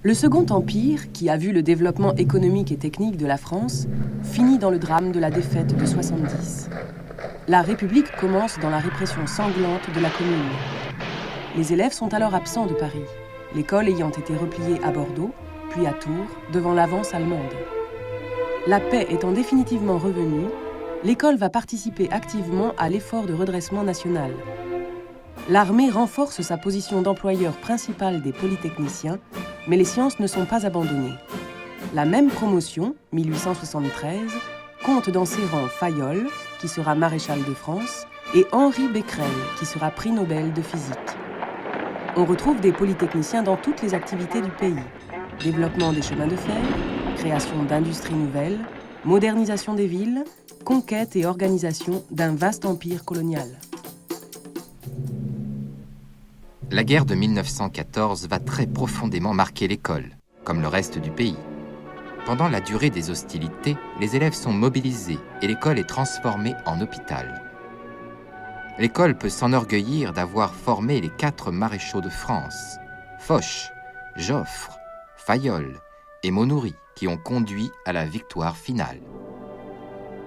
Le Second Empire, qui a vu le développement économique et technique de la France, finit dans le drame de la défaite de 70. La République commence dans la répression sanglante de la Commune. Les élèves sont alors absents de Paris, l'école ayant été repliée à Bordeaux, puis à Tours, devant l'avance allemande. La paix étant définitivement revenue, l'école va participer activement à l'effort de redressement national. L'armée renforce sa position d'employeur principal des polytechniciens, mais les sciences ne sont pas abandonnées. La même promotion, 1873, compte dans ses rangs Fayolle, qui sera maréchal de France, et Henri Becquerel, qui sera prix Nobel de physique. On retrouve des polytechniciens dans toutes les activités du pays. Développement des chemins de fer, création d'industries nouvelles, modernisation des villes, conquête et organisation d'un vaste empire colonial. La guerre de 1914 va très profondément marquer l'école, comme le reste du pays. Pendant la durée des hostilités, les élèves sont mobilisés et l'école est transformée en hôpital. L'école peut s'enorgueillir d'avoir formé les 4 maréchaux de France, Foch, Joffre, Fayolle et Monoury, qui ont conduit à la victoire finale.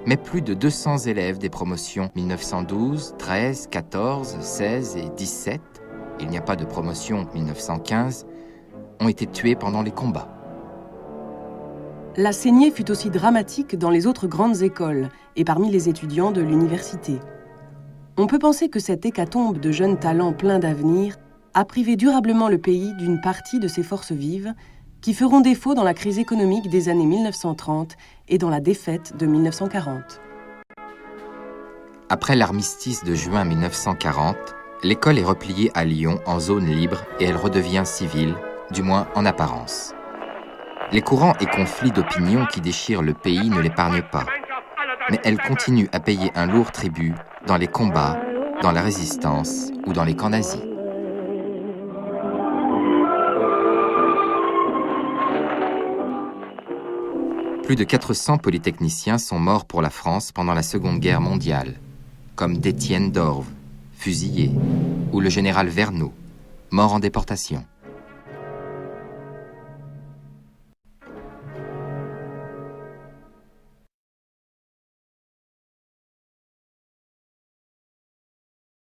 Mais plus de 200 élèves des promotions 1912, 13, 14, 16 et 17, il n'y a pas de promotion 1915, ont été tués pendant les combats. La saignée fut aussi dramatique dans les autres grandes écoles et parmi les étudiants de l'université. On peut penser que cette hécatombe de jeunes talents pleins d'avenir a privé durablement le pays d'une partie de ses forces vives qui feront défaut dans la crise économique des années 1930 et dans la défaite de 1940. Après l'armistice de juin 1940, l'école est repliée à Lyon en zone libre et elle redevient civile, du moins en apparence. Les courants et conflits d'opinion qui déchirent le pays ne l'épargnent pas, mais elle continue à payer un lourd tribut dans les combats, dans la résistance ou dans les camps nazis. Plus de 400 polytechniciens sont morts pour la France pendant la Seconde Guerre mondiale, comme d'Étienne d'Orves, fusillé, ou le général Verneau, mort en déportation.